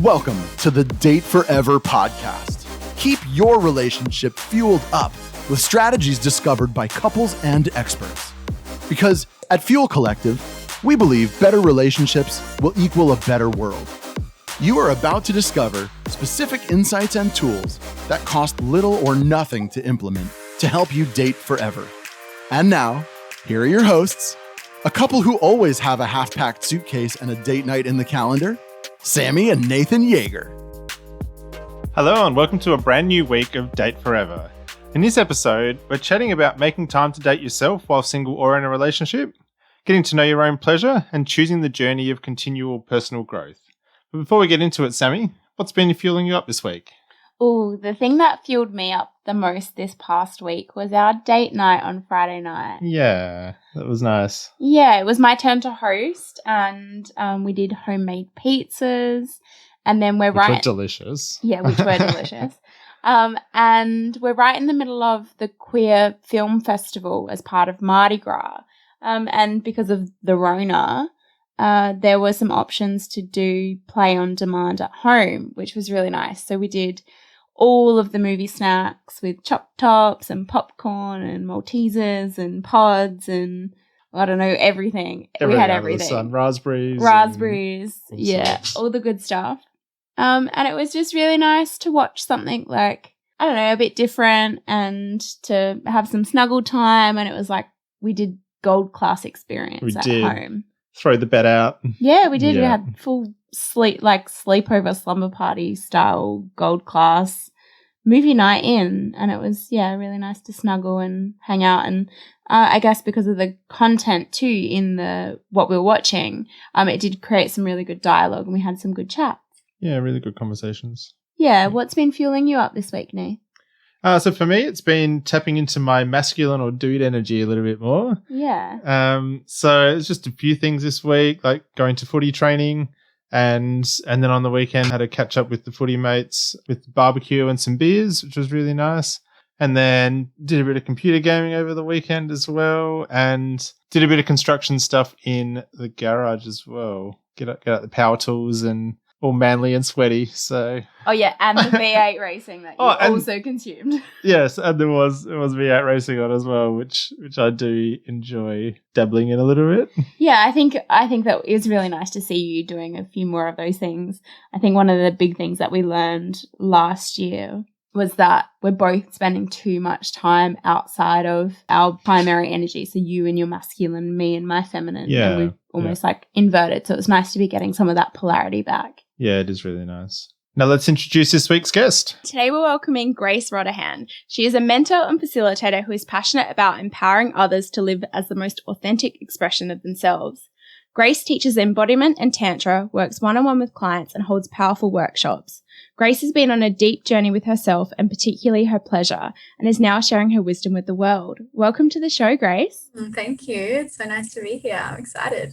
Welcome to the Date Forever podcast. Keep your relationship fueled up with strategies discovered by couples and experts. Because at Fuel Collective, we believe better relationships will equal a better world. You are about to discover specific insights and tools that cost little or nothing to implement to help you date forever. And now, here are your hosts, a couple who always have a half-packed suitcase and a date night in the calendar, Sammy and Nathan Yeager. Hello and welcome to a brand new week of Date Forever. In this episode, we're chatting about making time to date yourself while single or in a relationship, getting to know your own pleasure, and choosing the journey of continual personal growth. But before we get into it, Sammy, what's been fueling you up this week? Oh, the thing that fueled me up the most this past week was our date night on Friday night. Yeah, that was nice. Yeah, it was my turn to host, and we did homemade pizzas, and then Which were delicious. Yeah, which were delicious. And we're right in the middle of the Queer Film Festival as part of Mardi Gras. And because of the Rona, there were some options to do play on demand at home, which was really nice. So we did all of the movie snacks with chop tops and popcorn and Maltesers and pods and I don't know, everything. We had everything. Raspberries. Yeah, all the good stuff. And it was just really nice to watch something like, I don't know, a bit different and to have some snuggle time. And it was like we did gold class experience at home. Throw the bed out. Yeah, we did. Yeah. We had full sleepover slumber party style gold class movie night in. And it was, really nice to snuggle and hang out. And I guess because of the content too in what we were watching, it did create some really good dialogue and we had some good chats. Yeah, really good conversations. Yeah, what's been fueling you up this week, Nate? So for me, it's been tapping into my masculine or dude energy a little bit more. Yeah. So it's just a few things this week, like going to footy training and then on the weekend had a catch up with the footy mates with barbecue and some beers, which was really nice. And then did a bit of computer gaming over the weekend as well and did a bit of construction stuff in the garage as well. Get out the power tools and all manly and sweaty, so... Oh, yeah, and the V8 racing that you also consumed. Yes, and it was V8 racing on as well, which I do enjoy dabbling in a little bit. Yeah, I think that it was really nice to see you doing a few more of those things. I think one of the big things that we learned last year was that we're both spending too much time outside of our primary energy. So you and your masculine, me and my feminine. Yeah. And we almost like inverted. So it was nice to be getting some of that polarity back. Yeah, it is really nice. Now let's introduce this week's guest. Today we're welcoming Grace Rodaughan. She is a mentor and facilitator who is passionate about empowering others to live as the most authentic expression of themselves. Grace teaches embodiment and tantra, works one-on-one with clients and holds powerful workshops. Grace has been on a deep journey with herself and particularly her pleasure and is now sharing her wisdom with the world. Welcome to the show, Grace. Thank you. It's so nice to be here. I'm excited.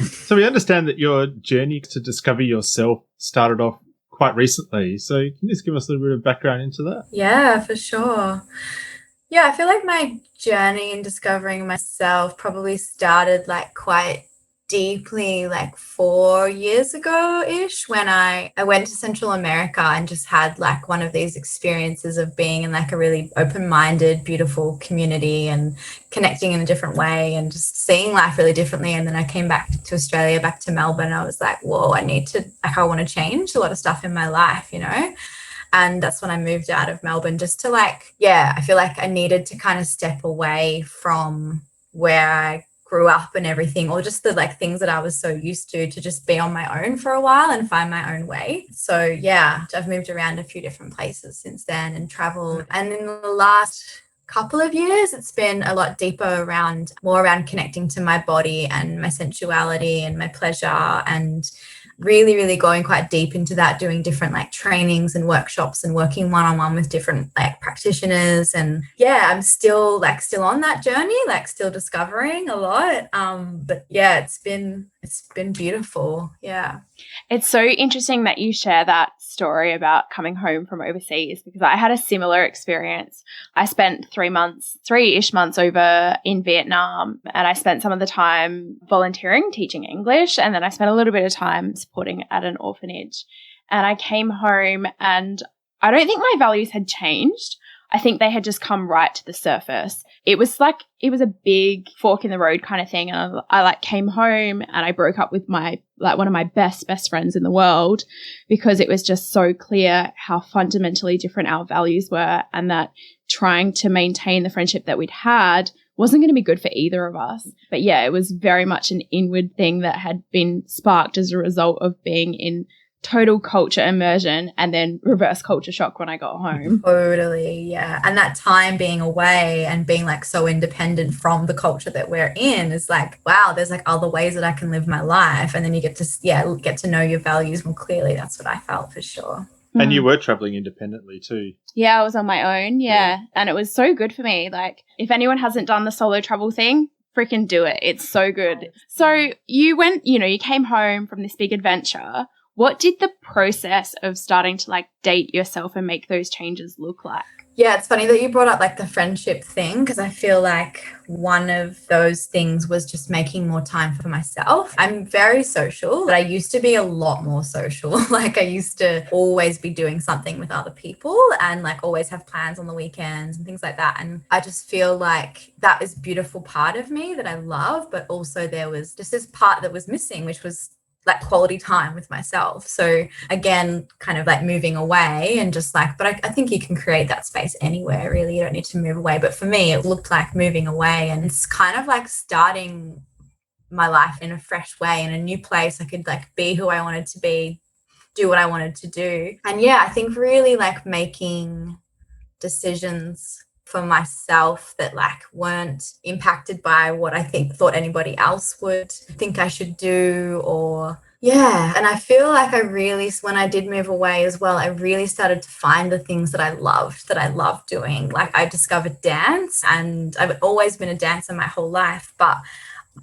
So we understand that your journey to discover yourself started off quite recently. So can you just give us a little bit of background into that? Yeah, for sure. Yeah, I feel like my journey in discovering myself probably started like quite deeply like 4 years ago-ish when I went to Central America and just had like one of these experiences of being in like a really open-minded, beautiful community and connecting in a different way and just seeing life really differently. And then I came back to Australia, back to Melbourne, and I was like, whoa, I want to change a lot of stuff in my life, you know? And that's when I moved out of Melbourne just to I feel like I needed to kind of step away from where I grew up and everything, or just the like things that I was so used to just be on my own for a while and find my own way. So yeah, I've moved around a few different places since then and traveled. And in the last couple of years, it's been a lot deeper more around connecting to my body and my sensuality and my pleasure and really, really going quite deep into that, doing different like trainings and workshops and working one-on-one with different like practitioners. And yeah, I'm still on that journey, like still discovering a lot. But yeah, it's been it's been beautiful. Yeah. It's so interesting that you share that story about coming home from overseas, because I had a similar experience. I spent 3-ish months over in Vietnam, and I spent some of the time volunteering, teaching English, and then I spent a little bit of time supporting at an orphanage. And I came home and I don't think my values had changed. I think they had just come right to the surface. It was a big fork in the road kind of thing. And I came home and I broke up with one of my best friends in the world, because it was just so clear how fundamentally different our values were, and that trying to maintain the friendship that we'd had wasn't going to be good for either of us. But yeah, it was very much an inward thing that had been sparked as a result of being in total culture immersion and then reverse culture shock when I got home. Totally, yeah. And that time being away and being like so independent from the culture that we're in is like, wow, there's like other ways that I can live my life. And then you get to know your values more clearly. That's what I felt for sure. And you were traveling independently too. Yeah, I was on my own. Yeah. And it was so good for me. Like, if anyone hasn't done the solo travel thing, freaking do it. It's so good. So you came home from this big adventure. What did the process of starting to like date yourself and make those changes look like? Yeah, it's funny that you brought up like the friendship thing, because I feel like one of those things was just making more time for myself. I'm very social, but I used to be a lot more social. Like I used to always be doing something with other people and like always have plans on the weekends and things like that. And I just feel like that is a beautiful part of me that I love, but also there was just this part that was missing, which was like quality time with myself. So again, kind of like moving away and just like, but I think you can create that space anywhere, really. You don't need to move away. But for me, it looked like moving away, and it's kind of like starting my life in a fresh way, in a new place. I could like be who I wanted to be, do what I wanted to do. And yeah, I think really like making decisions for myself that like weren't impacted by what I thought anybody else would think I should do, or yeah. And I feel like when I did move away as well, I really started to find the things that I loved doing. Like I discovered dance, and I've always been a dancer my whole life, but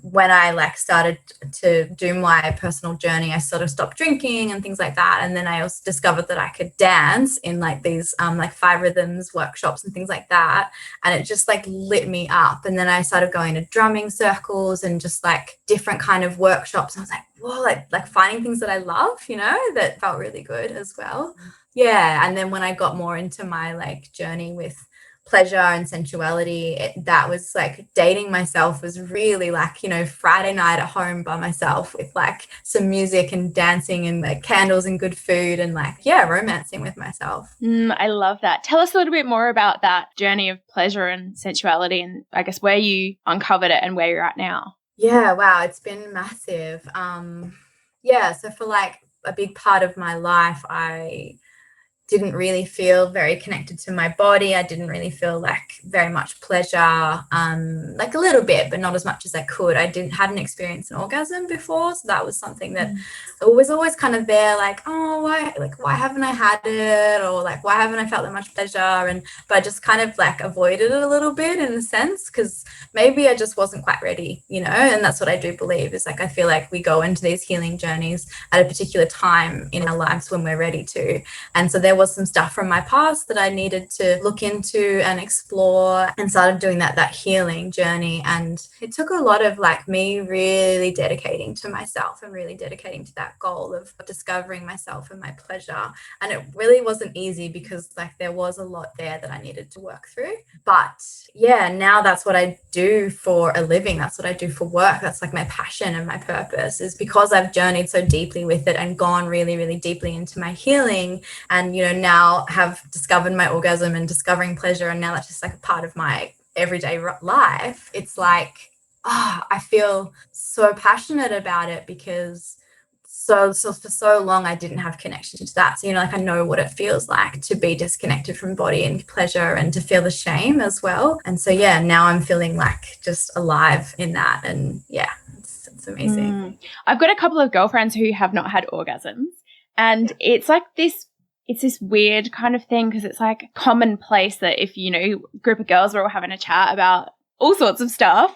when I like started to do my personal journey, I sort of stopped drinking and things like that. And then I also discovered that I could dance in like these like 5 rhythms workshops and things like that. And it just like lit me up. And then I started going to drumming circles and just like different kind of workshops. And I was like, whoa, like finding things that I love, that felt really good as well. Yeah. And then when I got more into my like journey with pleasure and sensuality, that was like dating myself was really like, Friday night at home by myself with like some music and dancing and like candles and good food and like, yeah, romancing with myself. I love that. Tell us a little bit more about that journey of pleasure and sensuality, and I guess where you uncovered it and where you're at now. Yeah, wow, it's been massive. So for like a big part of my life, I didn't really feel very connected to my body. I didn't really feel like very much pleasure, like a little bit, but not as much as I could. I hadn't experienced an orgasm before, so that was something that was always kind of there, like, oh, why haven't I had it, or like why haven't I felt that much pleasure? But I just kind of like avoided it a little bit in a sense, because maybe I just wasn't quite ready, and that's what I do believe is like I feel like we go into these healing journeys at a particular time in our lives when we're ready to, and so there was some stuff from my past that I needed to look into and explore, and started doing that healing journey. And it took a lot of like me really dedicating to myself and really dedicating to that goal of discovering myself and my pleasure. And it really wasn't easy, because like there was a lot there that I needed to work through. But yeah, now that's what I do for a living. That's what I do for work. That's like my passion and my purpose, is because I've journeyed so deeply with it and gone really, really deeply into my healing, and now have discovered my orgasm and discovering pleasure, and now that's just like a part of my everyday life. It's like, I feel so passionate about it, because so for so long I didn't have connection to that. So like I know what it feels like to be disconnected from body and pleasure, and to feel the shame as well. And so yeah, now I'm feeling like just alive in that, and yeah, it's amazing. I've got a couple of girlfriends who have not had orgasms, and it's like this weird kind of thing, because it's like commonplace that if, group of girls are all having a chat about all sorts of stuff.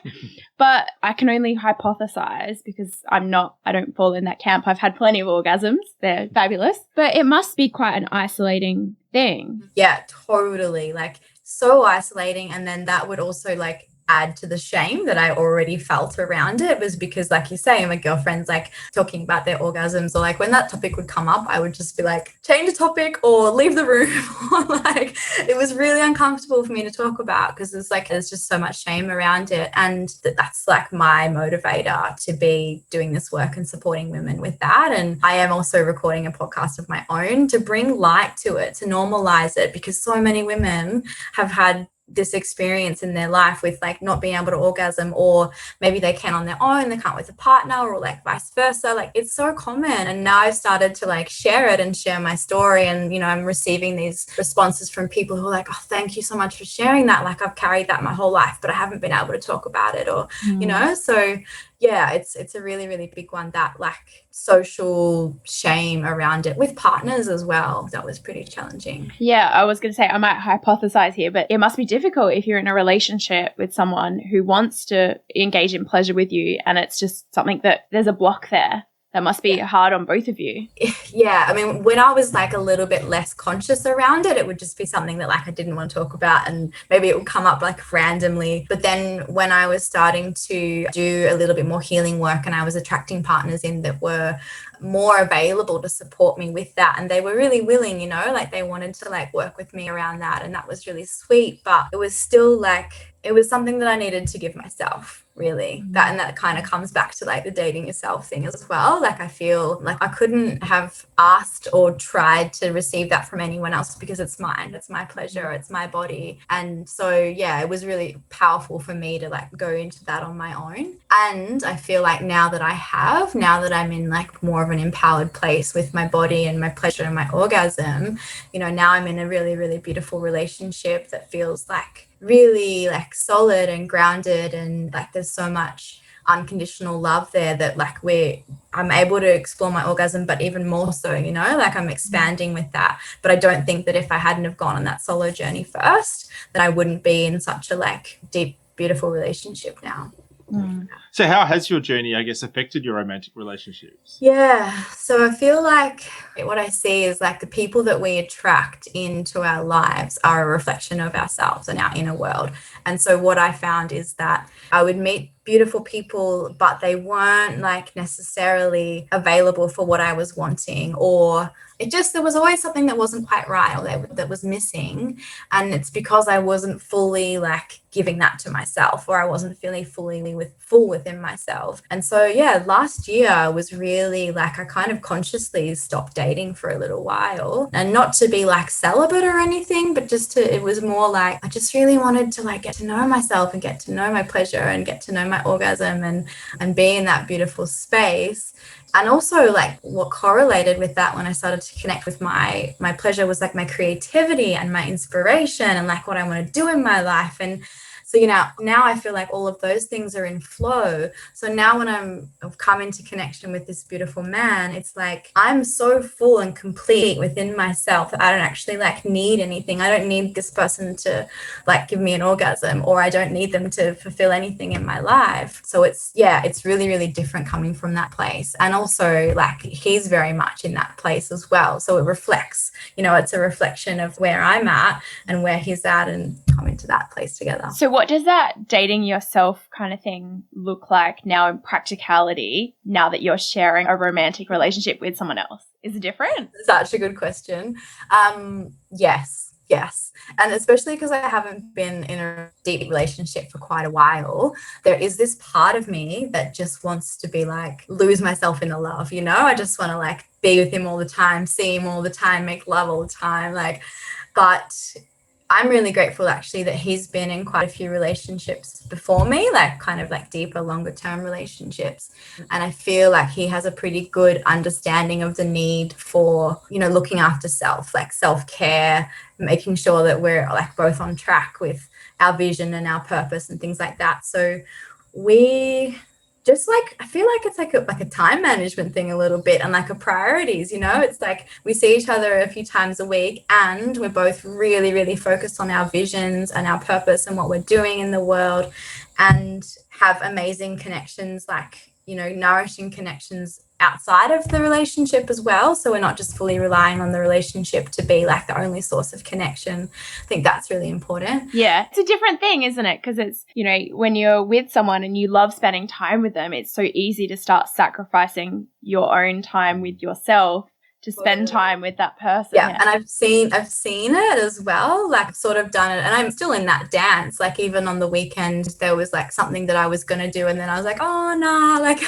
But I can only hypothesize because I don't fall in that camp. I've had plenty of orgasms. They're fabulous. But it must be quite an isolating thing. Yeah, totally. Like so isolating. And then that would also like add to the shame that I already felt around it, was because, like you say, my girlfriends like talking about their orgasms, or like when that topic would come up, I would just be like, change the topic or leave the room. Or like, it was really uncomfortable for me to talk about because there's just so much shame around it. And that's like my motivator to be doing this work and supporting women with that. And I am also recording a podcast of my own to bring light to it, to normalize it, because so many women have had this experience in their life with like not being able to orgasm, or maybe they can on their own, they can't with a partner, or like vice versa. Like it's so common. And now I've started to like share it and share my story, and I'm receiving these responses from people who are like, oh, thank you so much for sharing that, like I've carried that my whole life but I haven't been able to talk about it, or so yeah, it's a really, really big one, that like social shame around it with partners as well. That was pretty challenging. Yeah, I was going to say, I might hypothesize here, but it must be difficult if you're in a relationship with someone who wants to engage in pleasure with you and it's just something that there's a block there. That must be hard on both of you. Yeah, I mean, when I was like a little bit less conscious around it, it would just be something that like I didn't want to talk about, and maybe it would come up like randomly. But then when I was starting to do a little bit more healing work, and I was attracting partners in that were more available to support me with that, and they were really willing, like they wanted to like work with me around that, and that was really sweet. But it was still like, it was something that I needed to give myself, really. That kind of comes back to like the dating yourself thing as well. Like I feel like I couldn't have asked or tried to receive that from anyone else, because it's mine, it's my pleasure, it's my body. And so yeah, it was really powerful for me to like go into that on my own. And I feel like now that I'm in like more of an empowered place with my body and my pleasure and my orgasm, now I'm in a really, really beautiful relationship that feels like really like solid and grounded, and like there's so much unconditional love there that like I'm able to explore my orgasm, but even more so, like I'm expanding with that. But I don't think that if I hadn't have gone on that solo journey first, that I wouldn't be in such a like deep, beautiful relationship now. So how has your journey, I guess, affected your romantic relationships? Yeah, so I feel like what I see is like the people that we attract into our lives are a reflection of ourselves and our inner world. And so what I found is that I would meet beautiful people, but they weren't like necessarily available for what I was wanting, or there was always something that wasn't quite right, or that was missing. And it's because I wasn't fully like giving that to myself, or I wasn't feeling full within myself. And so yeah, last year was really like I kind of consciously stopped dating for a little while, and not to be like celibate or anything, but it was more like I just really wanted to like get to know myself and get to know my pleasure and get to know my orgasm and be in that beautiful space. And also like what correlated with that when I started to connect with my pleasure was like my creativity and my inspiration and like what I want to do in my life. And so, now I feel like all of those things are in flow. So now when I've come into connection with this beautiful man, it's like I'm so full and complete within myself that I don't actually like need anything. I don't need this person to like give me an orgasm, or I don't need them to fulfill anything in my life. So it's really, really different coming from that place. And also like he's very much in that place as well. So it reflects, it's a reflection of where I'm at and where he's at, and come into that place together. So what does that dating yourself kind of thing look like now in practicality, now that you're sharing a romantic relationship with someone else? Is it different? Such a good question. Yes. And especially because I haven't been in a deep relationship for quite a while, there is this part of me that just wants to be like, lose myself in the love, I just want to like be with him all the time, see him all the time, make love all the time. But I'm really grateful actually that he's been in quite a few relationships before me, like kind of like deeper, longer term relationships. And I feel like he has a pretty good understanding of the need for, looking after self, like self-care, making sure that we're like both on track with our vision and our purpose and things like that. So we just like, I feel like it's like a time management thing a little bit, and like a priorities, it's like we see each other a few times a week, and we're both really, really focused on our visions and our purpose and what we're doing in the world, and have amazing connections, like, nourishing connections outside of the relationship as well. So we're not just fully relying on the relationship to be like the only source of connection. I think that's really important. Yeah, it's a different thing, isn't it? Because it's, when you're with someone and you love spending time with them, it's so easy to start sacrificing your own time with yourself to spend time with that person. Yeah, and I've seen it as well, like sort of done it, and I'm still in that dance. Like even on the weekend, there was like something that I was gonna do, and then I was like, oh no, like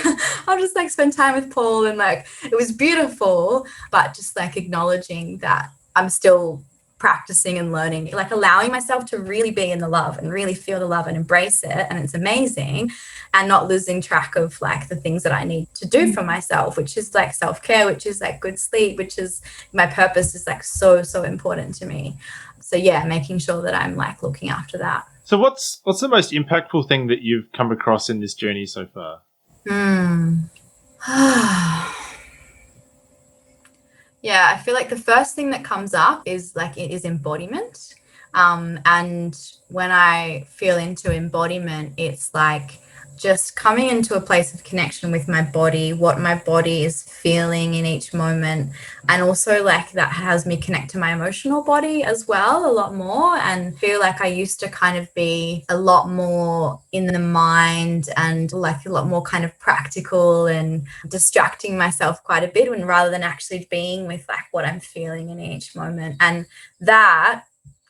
I'll just like spend time with Paul, and like it was beautiful, but just like acknowledging that I'm still practicing and learning, like allowing myself to really be in the love and really feel the love and embrace it, and it's amazing, and not losing track of like the things that I need to do for myself, which is like self-care, which is like good sleep, which is my purpose is like so important to me. So yeah, making sure that I'm like looking after that. So what's the most impactful thing that you've come across in this journey so far? Yeah, I feel like the first thing that comes up is like it is embodiment. And when I feel into embodiment, it's like just coming into a place of connection with my body, what my body is feeling in each moment. And also like that has me connect to my emotional body as well a lot more, and feel like I used to kind of be a lot more in the mind and like a lot more kind of practical and distracting myself quite a bit, and rather than actually being with like what I'm feeling in each moment. And that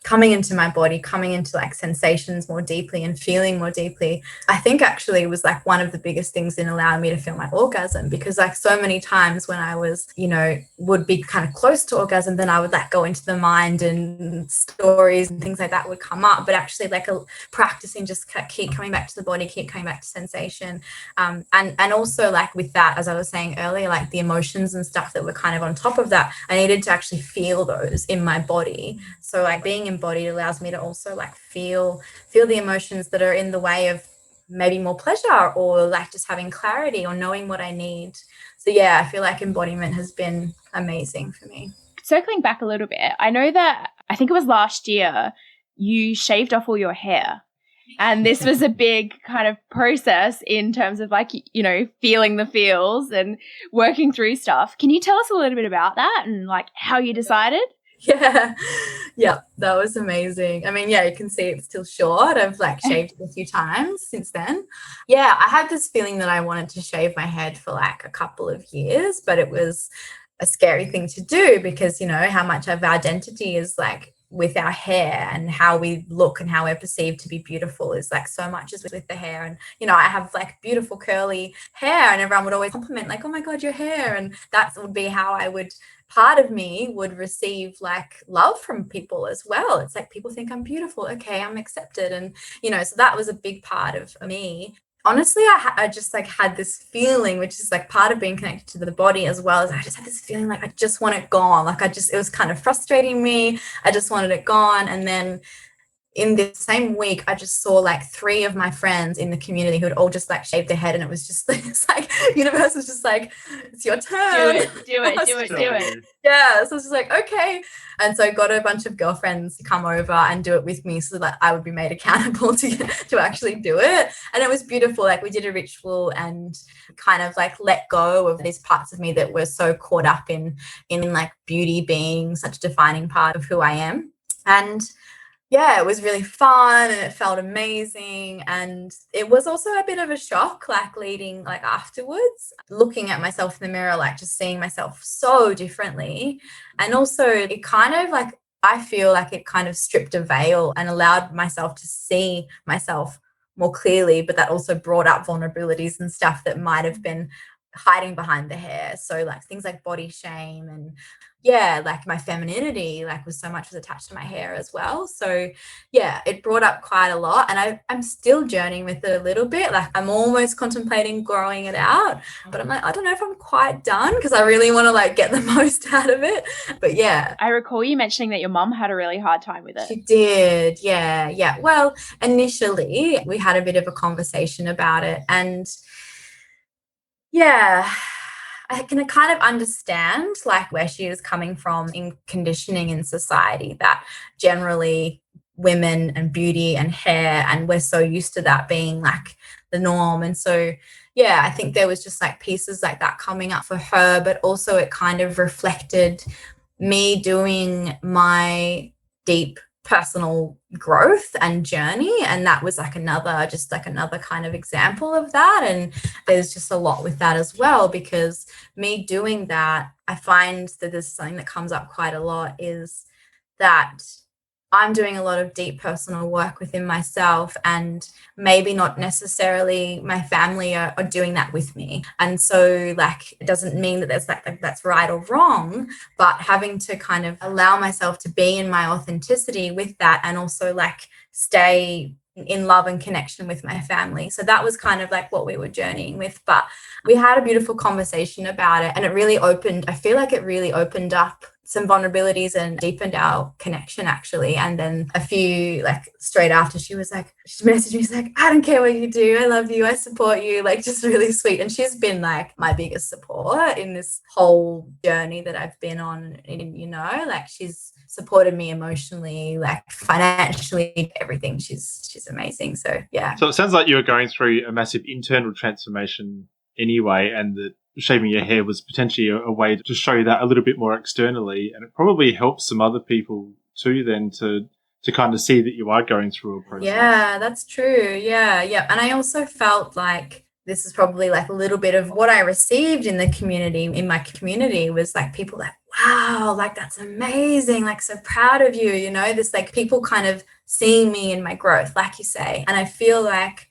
coming into my body, coming into like sensations more deeply and feeling more deeply, I think actually was like one of the biggest things in allowing me to feel my orgasm. Because like so many times when I was, would be kind of close to orgasm, then I would like go into the mind and stories and things like that would come up. But actually like practicing just keep coming back to the body, keep coming back to sensation. And also like with that, as I was saying earlier, like the emotions and stuff that were kind of on top of that, I needed to actually feel those in my body. So like being embodied allows me to also like feel the emotions that are in the way of maybe more pleasure, or like just having clarity or knowing what I need. So yeah, I feel like embodiment has been amazing for me. Circling back a little bit, I know that I think it was last year you shaved off all your hair. And this was a big kind of process in terms of like, feeling the feels and working through stuff. Can you tell us a little bit about that and like how you decided? Yeah, that was amazing. I mean, yeah, you can see it's still short. I've like shaved it a few times since then. Yeah, I had this feeling that I wanted to shave my head for like a couple of years, but it was a scary thing to do because, how much of our identity is like with our hair, and how we look and how we're perceived to be beautiful is like so much is with the hair. And I have like beautiful curly hair, and everyone would always compliment like, oh my god, your hair. And that would be how part of me would receive like love from people as well. It's like people think I'm beautiful, okay, I'm accepted. And so that was a big part of me. Honestly, I just like had this feeling, which is like part of being connected to the body as well, as I just had this feeling like I just want it gone. Like it was kind of frustrating me. I just wanted it gone. And then in this same week, I just saw like 3 of my friends in the community who had all just like shaved their head, and it was just it's like universe was just like, it's your turn. Do it. Yeah, so it's just like, okay. And so I got a bunch of girlfriends to come over and do it with me, so that I would be made accountable to actually do it. And it was beautiful. Like we did a ritual and kind of like let go of these parts of me that were so caught up in like beauty being such a defining part of who I am. And yeah, it was really fun and it felt amazing. And it was also a bit of a shock, like leading, like afterwards, looking at myself in the mirror, like just seeing myself so differently. And also it kind of like, I feel like it kind of stripped a veil and allowed myself to see myself more clearly, but that also brought up vulnerabilities and stuff that might have been hiding behind the hair. So like things like body shame and like my femininity was attached to my hair as well. So yeah, it brought up quite a lot, and I'm still journeying with it a little bit. Like I'm almost contemplating growing it out, but I'm like, I don't know if I'm quite done because I really want to like get the most out of it. But yeah, I recall you mentioning that your mum had a really hard time with it. She did. Yeah. Well, initially we had a bit of a conversation about it, and Yeah, I can kind of understand like where she is coming from in conditioning in society, that generally women and beauty and hair, and we're so used to that being like the norm. And so yeah, I think there was just like pieces like that coming up for her, but also it kind of reflected me doing my deep personal growth and journey, and that was like another kind of example of that. And there's just a lot with that as well, because me doing that, I find that there's something that comes up quite a lot, is that I'm doing a lot of deep personal work within myself, and maybe not necessarily my family are doing that with me. And so like it doesn't mean that there's like that's right or wrong, but having to kind of allow myself to be in my authenticity with that, and also like stay in love and connection with my family. So that was kind of like what we were journeying with. But we had a beautiful conversation about it, and I feel like it really opened up some vulnerabilities and deepened our connection actually. And then a few like straight after, she messaged me, she's like, I don't care what you do, I love you, I support you, like just really sweet. And she's been like my biggest support in this whole journey that I've been on, you know, like she's supported me emotionally, like financially, everything. She's amazing. So yeah. So it sounds like you were going through a massive internal transformation anyway, and that shaving your hair was potentially a way to show that a little bit more externally, and it probably helps some other people too then to kind of see that you are going through a process. Yeah, that's true. Yeah. And I also felt like this is probably like a little bit of what I received in my community was like people like, wow, like that's amazing, like so proud of you, you know, this like people kind of seeing me in my growth, like you say. And I feel like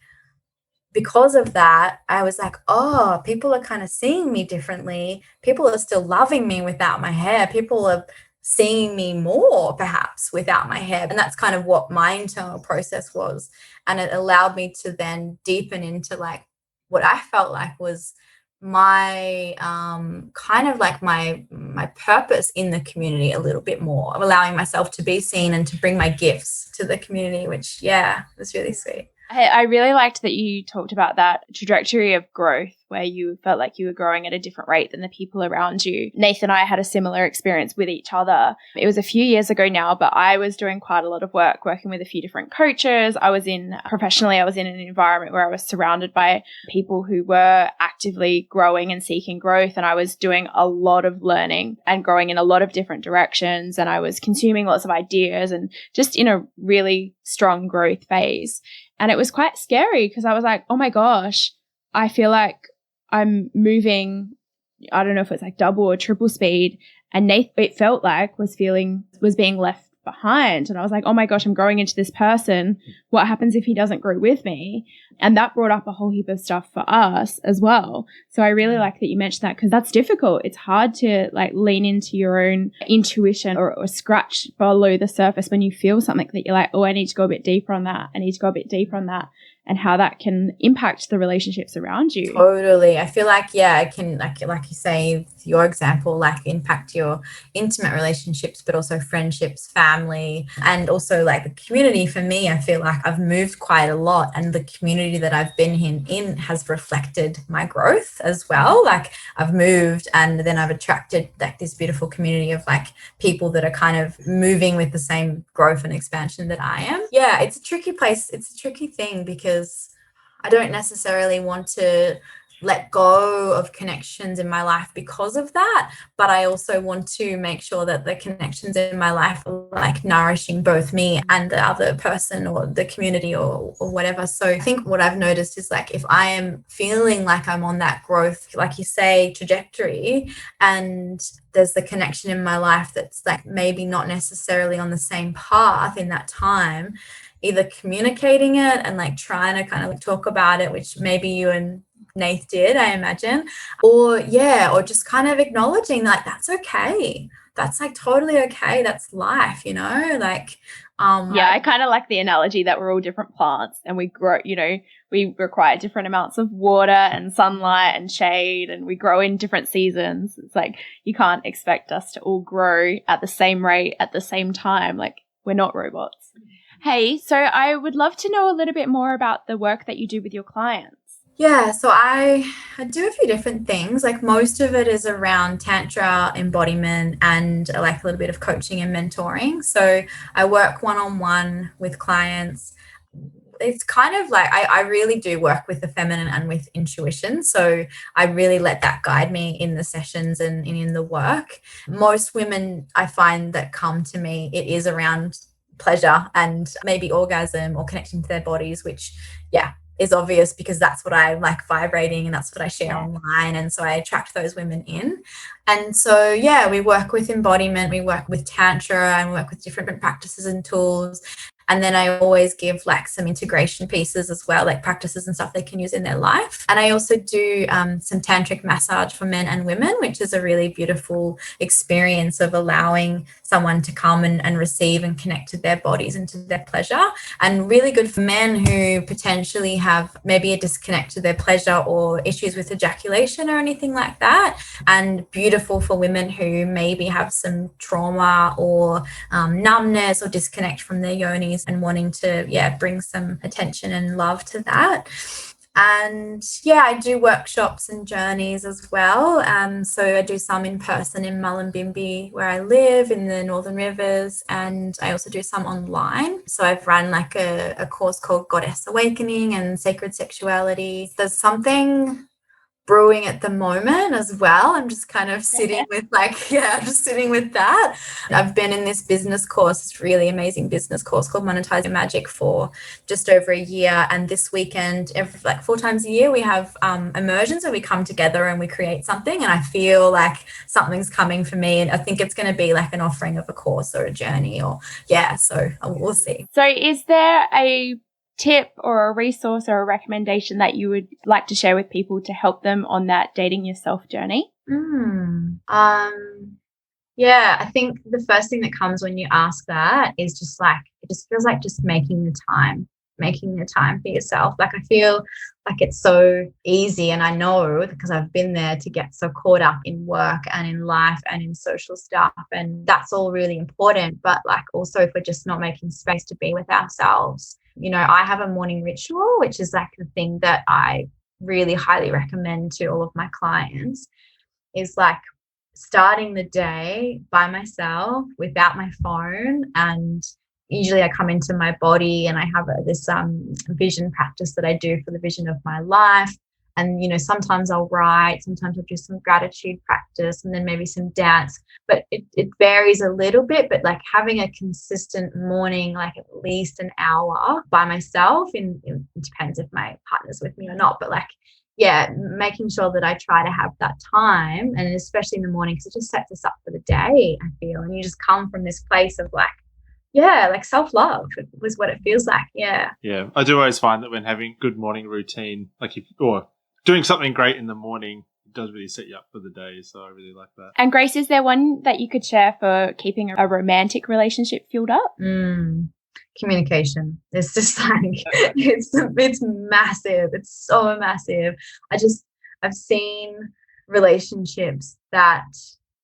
because of that, I was like, oh, people are kind of seeing me differently. People are still loving me without my hair. People are seeing me more perhaps without my hair. And that's kind of what my internal process was. And it allowed me to then deepen into like what I felt like was my kind of like my purpose in the community a little bit more, of allowing myself to be seen and to bring my gifts to the community, which yeah, was really sweet. I really liked that you talked about that trajectory of growth where you felt like you were growing at a different rate than the people around you. Nathan and I had a similar experience with each other. It was a few years ago now, but I was doing quite a lot of work working with a few different coaches. Professionally, I was in an environment where I was surrounded by people who were actively growing and seeking growth. And I was doing a lot of learning and growing in a lot of different directions. And I was consuming lots of ideas and just in a really strong growth phase. And it was quite scary because I was like, oh my gosh, I feel like I'm moving, I don't know if it's like double or triple speed. And Nathan, it felt like was being left behind. And I was like, oh my gosh, I'm growing into this person. What happens if he doesn't grow with me? And that brought up a whole heap of stuff for us as well. So I really like that you mentioned that, because that's difficult. It's hard to like lean into your own intuition or scratch below the surface when you feel something that you're like, oh, I need to go a bit deeper on that. I need to go a bit deeper on that. And how that can impact the relationships around you. Totally. I feel like, yeah, it can, like you say, your example, like impact your intimate relationships, but also friendships, family, and also like the community. For me, I feel like I've moved quite a lot, and the community that I've been in has reflected my growth as well. Like I've moved, and then I've attracted like this beautiful community of like people that are kind of moving with the same growth and expansion that I am. Yeah, it's a tricky place. It's a tricky thing because I don't necessarily want to let go of connections in my life because of that, but I also want to make sure that the connections in my life are like nourishing both me and the other person or the community or whatever. So I think what I've noticed is like if I am feeling like I'm on that growth, like you say, trajectory, and there's the connection in my life that's like maybe not necessarily on the same path in that time, either communicating it and like trying to kind of talk about it, which maybe you and Nath did, I imagine, or just kind of acknowledging like that's okay. That's like totally okay. That's life, you know, like, I kind of like the analogy that we're all different plants and we grow, you know, we require different amounts of water and sunlight and shade, and we grow in different seasons. It's like, you can't expect us to all grow at the same rate at the same time. Like, we're not robots. Hey, so I would love to know a little bit more about the work that you do with your clients. Yeah, so I do a few different things. Like most of it is around tantra, embodiment, and like a little bit of coaching and mentoring. So I work one-on-one with clients. It's kind of like I really do work with the feminine and with intuition. So I really let that guide me in the sessions and in the work. Most women I find that come to me, it is around pleasure and maybe orgasm or connecting to their bodies, which, yeah, is obvious because that's what I like vibrating and that's what I share online. And so I attract those women in. And so, yeah, we work with embodiment, we work with tantra, and we work with different practices and tools. And then I always give like some integration pieces as well, like practices and stuff they can use in their life. And I also do some tantric massage for men and women, which is a really beautiful experience of allowing someone to come and receive and connect to their bodies and to their pleasure. And really good for men who potentially have maybe a disconnect to their pleasure or issues with ejaculation or anything like that. And beautiful for women who maybe have some trauma or numbness or disconnect from their yonis and wanting to, bring some attention and love to that. And I do workshops and journeys as well. So I do some in person in Mullumbimby, where I live in the Northern Rivers, and I also do some online. So I've run like a course called Goddess Awakening and Sacred Sexuality. There's something brewing at the moment as well. I'm just kind of sitting with just sitting with that. I've been in this business course, this really amazing business course called Monetize Your Magic for just over a year. And this weekend, like 4 times a year, we have immersions where we come together and we create something. And I feel like something's coming for me. And I think it's going to be like an offering of a course or a journey so we'll see. So is there a tip or a resource or a recommendation that you would like to share with people to help them on that dating yourself journey? I think the first thing that comes when you ask that is just like, it just feels like just making the time for yourself. Like I feel like it's so easy, and I know because I've been there, to get so caught up in work and in life and in social stuff, and that's all really important. But like also, if we're just not making space to be with ourselves, I have a morning ritual, which is like the thing that I really highly recommend to all of my clients, is like starting the day by myself without my phone. And usually I come into my body and I have this vision practice that I do for the vision of my life. And, sometimes I'll write, sometimes I'll do some gratitude practice, and then maybe some dance. But it varies a little bit. But like having a consistent morning, like at least an hour by myself, it depends if my partner's with me or not. But like, making sure that I try to have that time, and especially in the morning, because it just sets us up for the day, I feel. And you just come from this place of like, like self-love was what it feels like. Yeah, I do always find that when having good morning routine, or doing something great in the morning, it does really set you up for the day. So I really like that. And Grace, is there one that you could share for keeping a romantic relationship fueled up? Communication. It's just like it's massive. It's so massive. I've seen relationships that,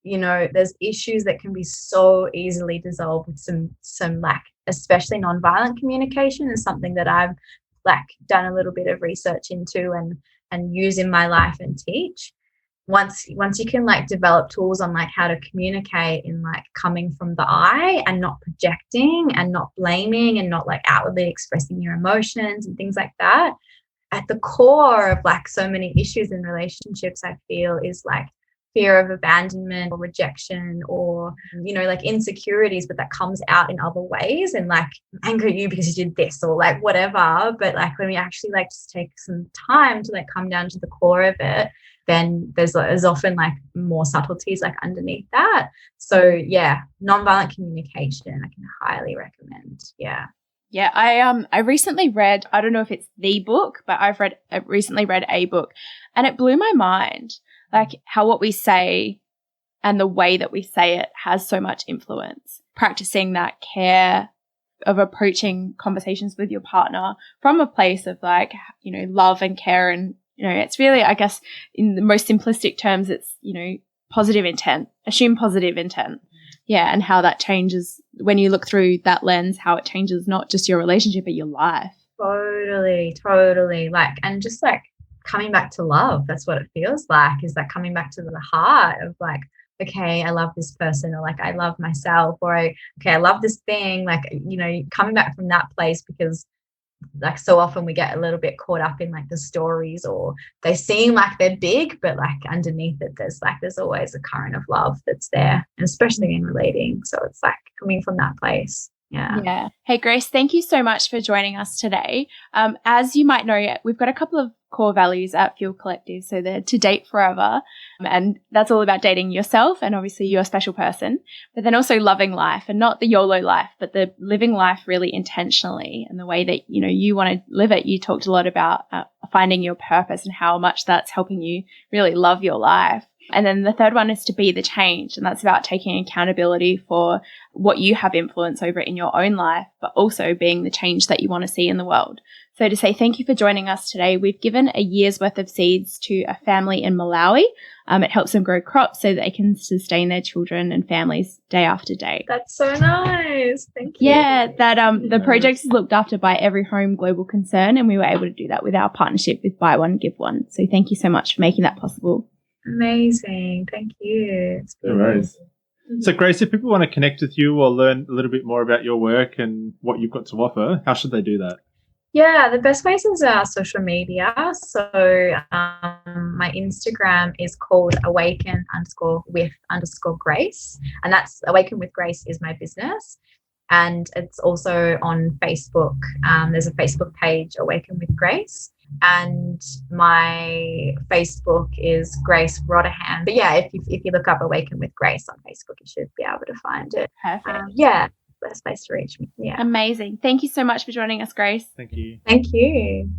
there's issues that can be so easily dissolved with some like, especially nonviolent communication is something that I've like done a little bit of research into and use in my life and teach. Once you can like develop tools on like how to communicate in like coming from the I and not projecting and not blaming and not like outwardly expressing your emotions and things like that, at the core of like so many issues in relationships, I feel, is like fear of abandonment or rejection or, like insecurities, but that comes out in other ways and like anger at you because you did this or like whatever. But like when we actually like just take some time to like come down to the core of it, then there's often like more subtleties like underneath that. So nonviolent communication I can highly recommend. Yeah, I recently read, I don't know if it's the book, but I recently read a book, and it blew my mind, like how what we say and the way that we say it has so much influence. Practicing that care of approaching conversations with your partner from a place of like, love and care, and it's really, I guess, in the most simplistic terms, it's, positive intent, assume positive intent. Yeah, and how that changes when you look through that lens, how it changes not just your relationship, but your life. Totally. Like, and just like coming back to love. That's what it feels like, is like coming back to the heart of like, okay, I love this person, or like I love myself, or I love this thing, like, coming back from that place, because like so often we get a little bit caught up in like the stories, or they seem like they're big, but like underneath it there's always a current of love that's there, and especially in relating. So it's like coming from that place. Yeah. Hey, Grace, thank you so much for joining us today. As you might know, we've got a couple of core values at Fuel Collective. So they're to date forever. And that's all about dating yourself and obviously your special person, but then also loving life, and not the YOLO life, but the living life really intentionally, and the way that, you want to live it. You talked a lot about finding your purpose and how much that's helping you really love your life. And then the third one is to be the change. And that's about taking accountability for what you have influence over in your own life, but also being the change that you want to see in the world. So to say thank you for joining us today, we've given a year's worth of seeds to a family in Malawi. It helps them grow crops so that they can sustain their children and families day after day. That's so nice. Thank you. Yeah, that the project is looked after by Every Home Global Concern, and we were able to do that with our partnership with Buy One, Give One. So thank you so much for making that possible. Amazing. Thank you. It's No worries. So, Grace, if people want to connect with you or learn a little bit more about your work and what you've got to offer, how should they do that? Yeah, the best places are social media. So my Instagram is called awaken_with_grace. And that's Awaken with Grace is my business. And it's also on Facebook. There's a Facebook page, Awaken with Grace. And my Facebook is Grace Rodaughan. But yeah, if you look up Awaken with Grace on Facebook, you should be able to find it. Perfect. Best place to reach me. Yeah. Amazing. Thank you so much for joining us, Grace. Thank you. Thank you.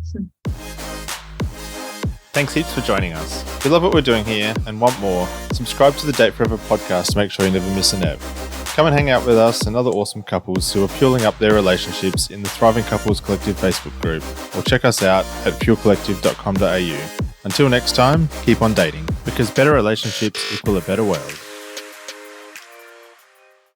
Thanks heaps for joining us. If you love what we're doing here and want more, subscribe to the Date Forever podcast to make sure you never miss an ep. Come and hang out with us and other awesome couples who are fueling up their relationships in the Thriving Couples Collective Facebook group, or check us out at fuelcollective.com.au. Until next time, keep on dating, because better relationships equal a better world.